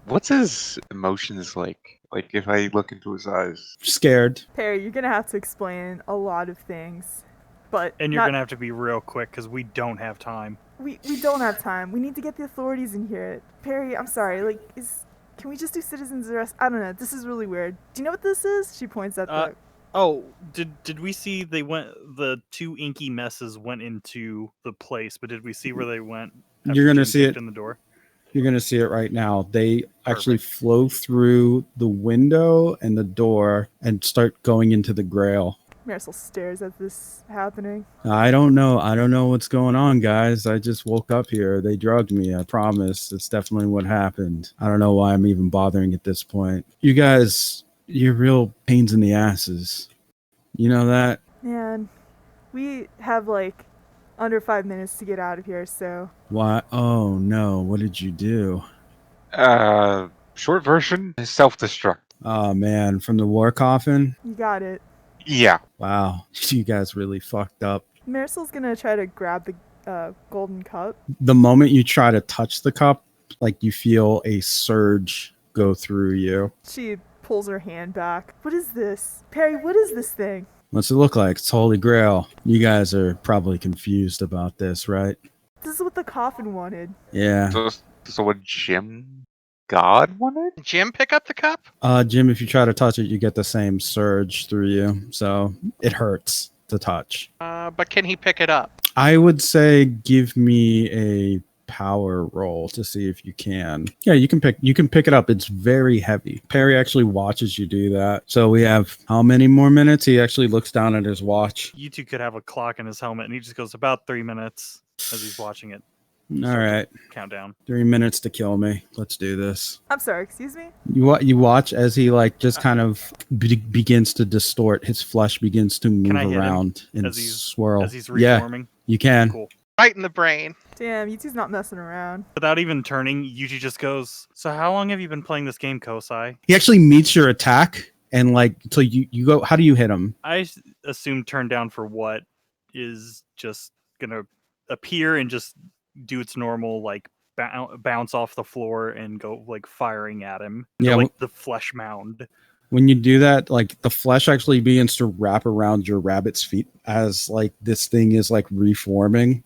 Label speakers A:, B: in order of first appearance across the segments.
A: What's his emotions like? Like if I look into his eyes.
B: Scared.
C: Perry, you're gonna have to explain a lot of things, but
D: And you're gonna have to be real quick because we don't have time.
C: We don't have time. We need to get the authorities in here. Perry, I'm sorry. Like, can we just do citizens arrest? I don't know. This is really weird. Do you know what this is? She points at the.
D: Oh, did we see the two inky messes went into the place, but did we see where they went?
B: You're gonna see it
D: in the door.
B: You're going to see it right now. They actually flow through the window and the door and start going into the grail.
C: Marisol stares at this happening.
B: I don't know. I don't know what's going on, guys. I just woke up here. They drugged me. I promise. It's definitely what happened. I don't know why I'm even bothering at this point. You guys, you're real pains in the asses. You know that?
C: Man, we have like under 5 minutes to get out of here, so.
B: Why? Oh, no. What did you do?
A: Short version is self-destruct.
B: Oh, man. From the war coffin?
C: You got it.
A: Yeah.
B: Wow. You guys really fucked up.
C: Marisol's gonna try to grab the golden cup.
B: The moment you try to touch the cup, like you feel a surge go through you.
C: She pulls her hand back. What is this? Perry, what is this thing?
B: What's it look like? It's Holy Grail. You guys are probably confused about this, right?
C: This is what the coffin wanted.
B: Yeah.
A: So what Jim God wanted?
E: Did Jim pick up the cup?
B: Jim, if you try to touch it, you get the same surge through you. So it hurts to touch.
E: But can he pick it up?
B: I would say give me a power roll to see if you can. Yeah, you can pick it up. It's very heavy. Perry actually watches you do that. So we have how many more minutes? He actually looks down at his watch.
D: You two could have a clock in his helmet, and he just goes about 3 minutes as he's watching it.
B: All right.
D: Countdown.
B: 3 minutes to kill me. Let's do this.
C: I'm sorry, excuse me?
B: You watch as he like just kind of begins to distort. His flesh begins to move around and swirl.
D: As he's reforming?
B: Yeah, you can.
D: Cool.
E: Right in the brain.
C: Damn, Yutu's not messing around.
D: Without even turning, Yuji just goes, so how long have you been playing this game, Kosai?
B: He actually meets your attack and like, so you go, how do you hit him?
D: I assume turn down for what is just going to appear and just do its normal, like, bounce off the floor and go, like, firing at him.
B: Yeah.
D: Like the flesh mound.
B: When you do that, like the flesh actually begins to wrap around your rabbit's feet as like this thing is like reforming.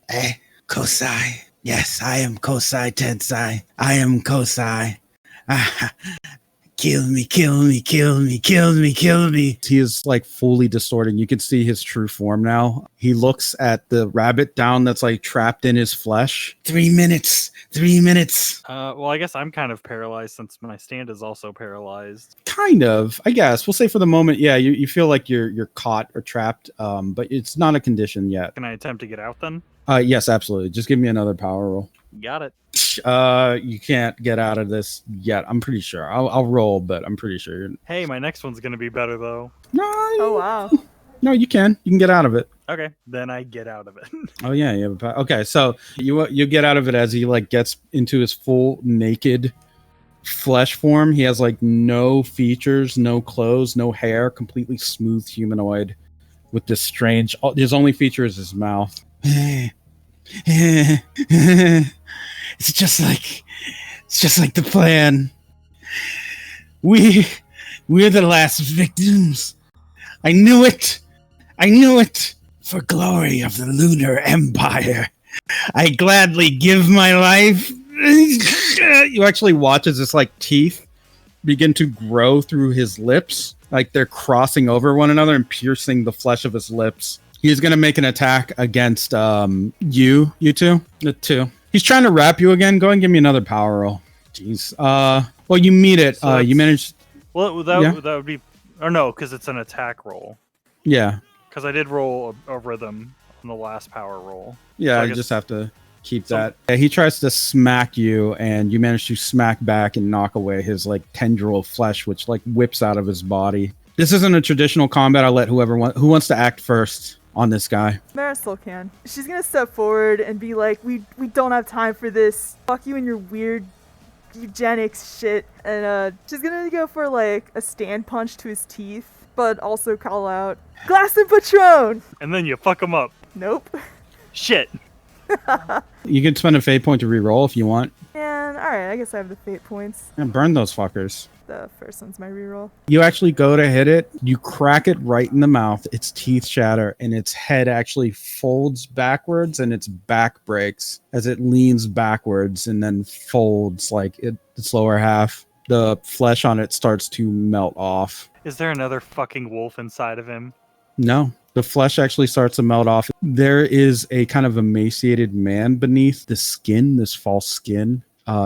B: Hey, Kosai. Yes, I am Kosai Tensai. I am Kosai. Kill me, kill me, kill me, kill me, kill me. He is like fully distorting. You can see his true form now. He looks at the rabbit down that's like trapped in his flesh. 3 minutes. 3 minutes.
D: Well, I guess I'm kind of paralyzed since my stand is also paralyzed.
B: Kind of, I guess. We'll say for the moment, yeah, you feel like you're caught or trapped, but it's not a condition yet.
D: Can I attempt to get out then?
B: Yes, absolutely. Just give me another power roll.
D: Got it.
B: You can't get out of this yet. I'm pretty sure. I'll roll, but I'm pretty sure.
D: Hey, my next one's gonna be better though.
B: No.
C: Oh wow.
B: No, you can. You can get out of it.
D: Okay, then I get out of it.
B: Oh yeah, you have okay. So you get out of it as he like gets into his full naked flesh form. He has like no features, no clothes, no hair, completely smooth humanoid with this strange. His only feature is his mouth. It's just like the plan. We're the last victims. I knew it. For glory of the Lunar Empire, I gladly give my life. You actually watch as this like teeth begin to grow through his lips, like they're crossing over one another and piercing the flesh of his lips. He's gonna make an attack against you two. The two. He's trying to wrap you again. Go and give me another power roll. Jeez. Well, you meet it.
D: So
B: you managed.
D: Well, that would be, or no, because it's an attack roll.
B: Yeah.
D: Because I did roll a rhythm on the last power roll.
B: Yeah,
D: so
B: you just have to keep that. Yeah, he tries to smack you, and you manage to smack back and knock away his like tendril of flesh, which like whips out of his body. This isn't a traditional combat. I'll let who wants to act first on this guy.
C: Marisol can. She's gonna step forward and be like, we don't have time for this. Fuck you and your weird eugenics shit. And she's gonna go for like a stand punch to his teeth, but also call out, Glass and Patron!
D: And then you fuck him up.
C: Nope.
D: Shit.
B: You can spend a fate point to reroll if you want.
C: And Alright, I guess I have the fate points.
B: And burn those fuckers.
C: The first one's my reroll.
B: You actually go to hit it, you crack it right in the mouth, its teeth shatter, and its head actually folds backwards and its back breaks as it leans backwards and then folds like its lower half. The flesh on it starts to melt off.
D: Is there another fucking wolf inside of him?
B: No, the flesh actually starts to melt off. There is a kind of emaciated man beneath the skin, this false skin.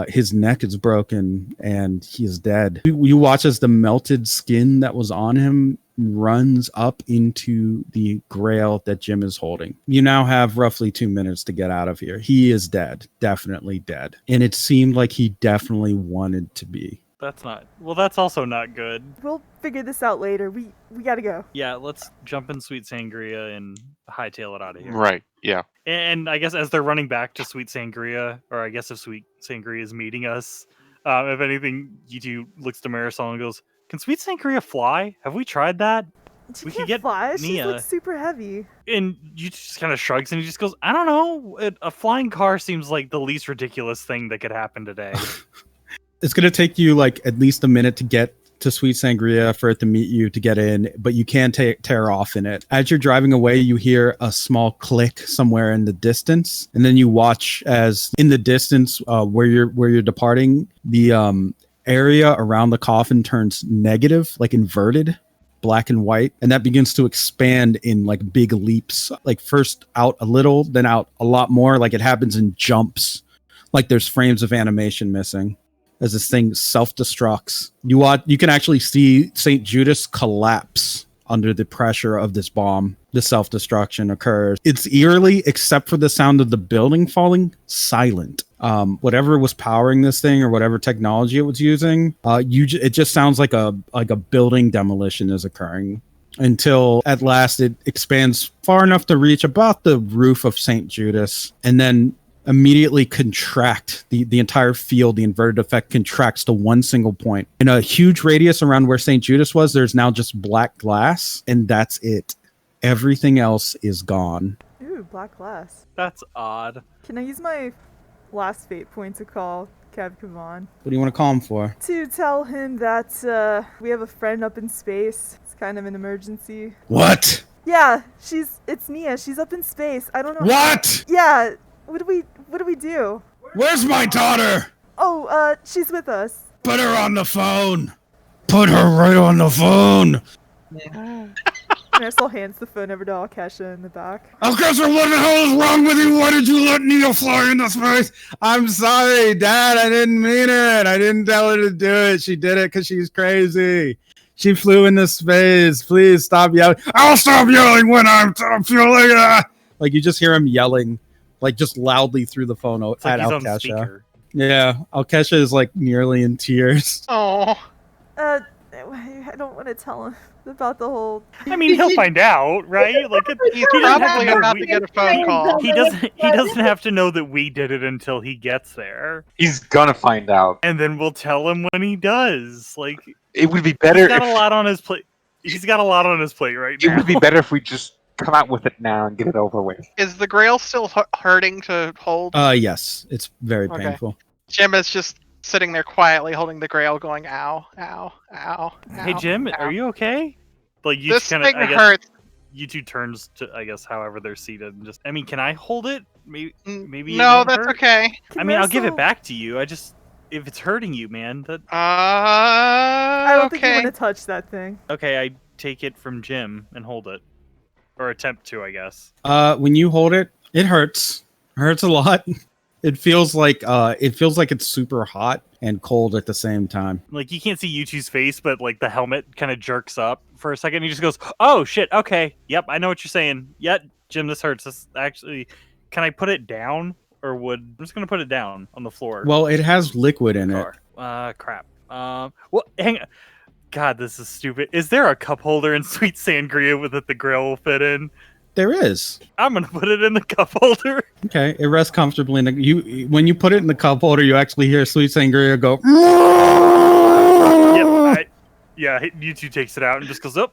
B: His neck is broken and he is dead. You watch as the melted skin that was on him runs up into the grail that Jim is holding. You now have roughly 2 minutes to get out of here. He is dead, definitely dead. And it seemed like he definitely wanted to be.
D: That's also not good.
C: We'll figure this out later. We gotta go.
D: Yeah, let's jump in Sweet Sangria and hightail it out of here.
A: Right. Yeah.
D: And I guess as they're running back to Sweet Sangria, or I guess if Sweet Sangria is meeting us, if anything, Yitu looks to Marisol and goes, "Can Sweet Sangria fly? Have we tried that?"
C: She
D: We could
C: can't
D: get
C: fly. She's
D: Nia.
C: like super heavy.
D: And Yitu just kind of shrugs and he just goes, "I don't know. A flying car seems like the least ridiculous thing that could happen today."
B: It's going to take you like at least a minute to get to Sweet Sangria for it to meet you to get in, but you can tear off in it. As you're driving away, you hear a small click somewhere in the distance, and then you watch as in the distance where you're departing, the area around the coffin turns negative, like inverted, black and white, and that begins to expand in like big leaps, like first out a little, then out a lot more, like it happens in jumps, like there's frames of animation missing. As this thing self-destructs, you can actually see St. Judas collapse under the pressure of this bomb. The self-destruction occurs. It's eerily, except for the sound of the building falling, silent. Whatever was powering this thing or whatever technology it was using, it just sounds like a building demolition is occurring. Until at last it expands far enough to reach about the roof of St. Judas, and then immediately contract. The entire field, the inverted effect contracts to one single point. In a huge radius around where St. Judas was, there's now just black glass, and that's it. Everything else is gone.
C: Ooh, black glass.
D: That's odd.
C: Can I use my last fate point to call Kev Kavan?
B: What do you want to call him for?
C: To tell him that we have a friend up in space. It's kind of an emergency.
B: What?
C: Yeah, it's Nia. She's up in space. I don't know.
B: What?
C: Yeah. What do we do?
B: Where's my daughter?
C: Oh, she's with us.
B: Put her on the phone. Put her right on the phone.
C: Marisol hands the phone over to Alkesha in the back.
B: Alcazar, what the hell is wrong with you? Why did you let Nia fly into space? I'm sorry, Dad. I didn't mean it. I didn't tell her to do it. She did it because she's crazy. She flew into space. Please stop yelling. I'll stop yelling when I'm feeling Like you just hear him yelling, like just loudly through the phone
D: It's
B: at
D: like he's on
B: Alkesha.
D: speaker.
B: Yeah, Alkesha is like nearly in tears.
E: Oh,
C: I don't want to tell him about the whole.
D: I mean, he'll find out, right? Like
E: he's
D: he doesn't have
E: probably
D: to know
E: about
D: we-
E: to get a phone call.
D: He doesn't have to know that we did it until he gets there,
A: He's gonna find out.
D: and then we'll tell him when he does. Like
A: It would be better
D: he's got a
A: if
D: lot on his plate. He's got a lot on his plate right
A: it
D: now.
A: would be better if we just come out with it now and get it over with.
E: Is the grail still hurting to hold?
B: Yes, it's very
E: Okay.
B: painful.
E: Jim is just sitting there quietly holding the grail going, ow, ow, ow,
D: Hey
E: ow,
D: Jim,
E: ow.
D: are you okay? Like you
E: This
D: kind
E: thing
D: of, I guess,
E: hurts.
D: you two turns to, I guess, however they're seated, and just. I mean, can I hold it? Maybe it
E: No,
D: won't
E: that's
D: hurt?
E: okay.
D: I mean, I'll give it
C: Marisol-
D: back to you. If it's hurting you, man, that
C: I don't think you
E: okay.
C: want to touch that thing.
D: okay. I take it from Jim and hold it, or attempt to, I guess.
B: When you hold it, it hurts. It hurts a lot. It feels like it's super hot and cold at the same time.
D: Like you can't see Yuchi's face, but like the helmet kind of jerks up for a second. He just goes, "Oh shit, okay, yep, I know what you're saying. Yep, Jim, this hurts. This actually, can I put it down, or I'm just gonna put it down on the floor?
B: Well, it has liquid in it.
D: Crap. Well, hang on. God, this is stupid. Is there a cup holder in Sweet Sangria that the grill will fit in?
B: There is.
D: I'm gonna put it in the cup holder.
B: Okay, it rests comfortably in the. When you put it in the cup holder, you actually hear Sweet Sangria go.
D: Yeah, Yuchi takes it out and just goes, "Oh,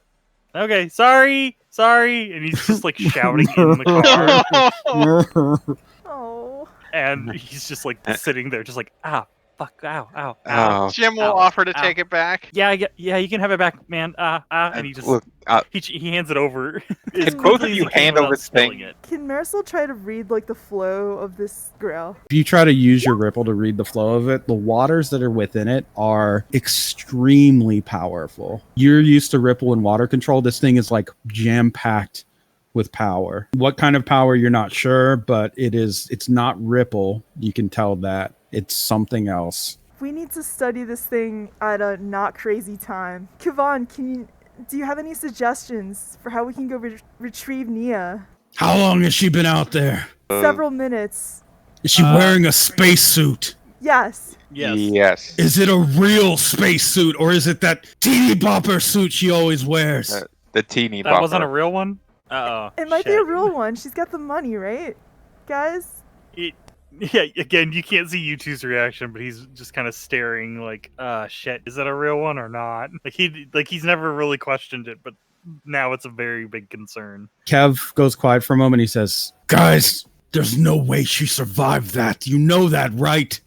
D: okay, sorry," and he's just like shouting in the car,
C: Oh.
D: and he's just like sitting there, just like, "Ah, fuck! Ow! Ow! Ow!
A: Oh,
E: Jim will
D: Ow,
E: offer to
D: ow.
E: take it back.
D: Yeah, you can have it back, man. And he just
A: look,
D: he hands it over as
A: can both
D: quickly
A: of
D: as
A: you
D: he can
A: hand over
D: without
A: the
D: spilling
A: thing?
D: it.
C: Can Marisol try to read like the flow of this grail?
B: If you try to use your ripple to read the flow of it, the waters that are within it are extremely powerful. You're used to ripple and water control. This thing is like jam-packed with power. What kind of power, you're not sure, but it's not ripple. You can tell that. It's something else.
C: We need to study this thing at a not crazy time. Kevon, do you have any suggestions for how we can go retrieve Nia?
B: How long has she been out there?
C: Several minutes.
B: Is she wearing a spacesuit?
C: Yes.
D: Yes.
B: Is it a real spacesuit, or is it that teeny bopper suit she always wears?
A: The teeny
D: That
A: bopper.
D: wasn't a real one.
C: It might be a real one. She's got the money, right? Guys?
D: Yeah, again, you can't see U2's reaction, but he's just kind of staring like, shit, is that a real one or not? He's never really questioned it, but now it's a very big concern.
B: Kev goes quiet for a moment. He says, guys, there's no way she survived that. You know that, right?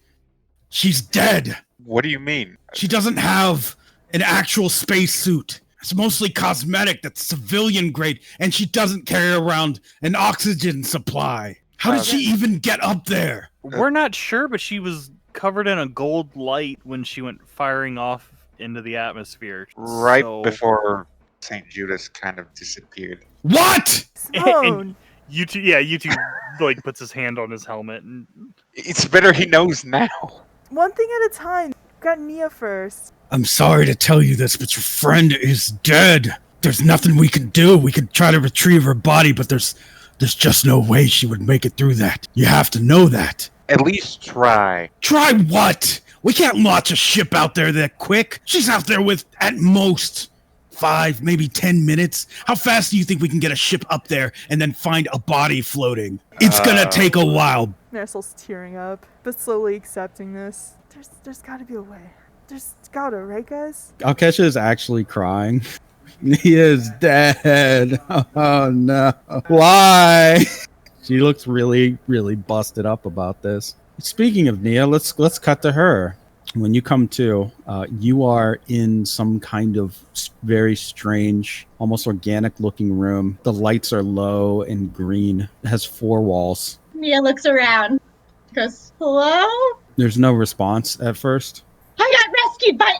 B: She's dead.
A: What do you mean?
B: She doesn't have an actual spacesuit. It's mostly cosmetic, that's civilian grade, and she doesn't carry around an oxygen supply. How did she even get up there?
D: We're not sure, but she was covered in a gold light when she went firing off into the atmosphere.
A: Right
D: So-
A: before St. Judas kind of disappeared.
B: What?
C: Simone!
D: U2 like puts his hand on his helmet and
A: It's better he knows now.
C: One thing at a time. Got Nia first.
B: I'm sorry to tell you this, but your friend is dead. There's nothing we can do. We could try to retrieve her body, but there's just no way she would make it through that. You have to know that.
A: At least try.
B: Try what? We can't launch a ship out there that quick. She's out there with, at most, 5, maybe 10 minutes. How fast do you think we can get a ship up there and then find a body floating? It's gonna take a while.
C: Marisol's tearing up, but slowly accepting this. There's gotta be a way. There's gotta, right, guys?
B: Alkesha is actually crying. He is dead. Oh no. Why? She looks really, really busted up about this. Speaking of Nia, let's cut to her. When you come to, you are in some kind of very strange, almost organic looking room. The lights are low and green. It has 4 walls.
F: Nia looks around. Goes, hello?
B: There's no response at first.
F: I got rescued by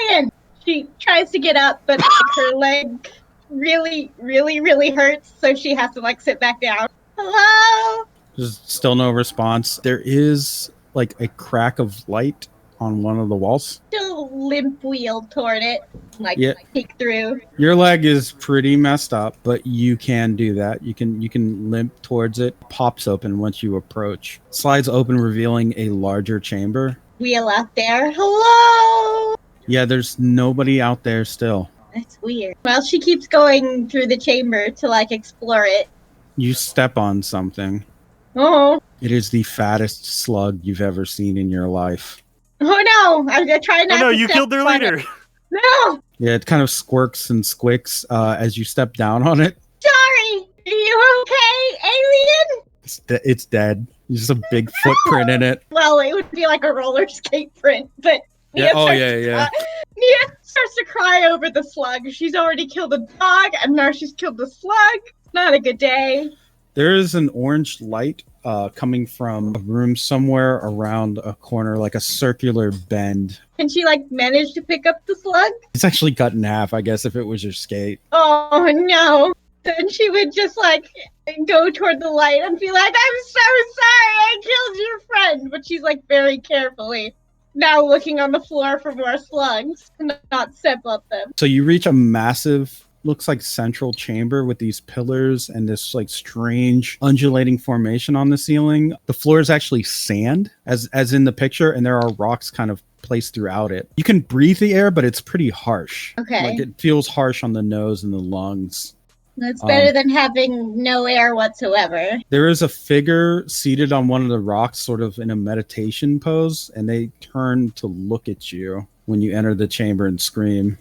F: alien! She tries to get up, but her leg really, really, really hurts, so she has to sit back down. Hello?
B: There's still no response. There is a crack of light on one of the walls.
F: Still limp wheel toward it, peek through.
B: Your leg is pretty messed up, but you can do that. You can limp towards it. Pops open once you approach. Slides open, revealing a larger chamber.
F: Wheel out there. Hello?
B: Yeah, there's nobody out there still.
F: That's weird. Well, she keeps going through the chamber to explore it.
B: You step on something.
F: Oh.
B: It is the fattest slug you've ever seen in your life.
F: Oh no! I'm trying not
D: oh no,
F: to
D: you
F: step
D: killed their
F: on
D: leader.
F: it. No!
B: Yeah, it kind of squirks and squicks as you step down on it.
F: Sorry! Are you okay, alien?
B: It's dead. There's just a big footprint in it.
F: Well, it would be like a roller skate print, but
B: Yeah, yeah.
F: Nia starts to cry over the slug. She's already killed a dog, and now she's killed the slug. Not a good day.
B: There is an orange light coming from a room somewhere around a corner, like a circular bend.
F: Can she manage to pick up the slug?
B: It's actually cut in half, I guess, if it was your skate.
F: Oh no. Then she would just go toward the light and be like, I'm so sorry I killed your friend. But she's very carefully now looking on the floor for more slugs to not step up them.
B: So you reach a massive, looks like central chamber with these pillars and this strange undulating formation on the ceiling. The floor is actually sand, as in the picture, and there are rocks kind of placed throughout it. You can breathe the air, but it's pretty harsh.
F: Okay.
B: It feels harsh on the nose and the lungs.
F: That's better than having no air whatsoever.
B: There is a figure seated on one of the rocks, sort of in a meditation pose, and they turn to look at you when you enter the chamber and scream.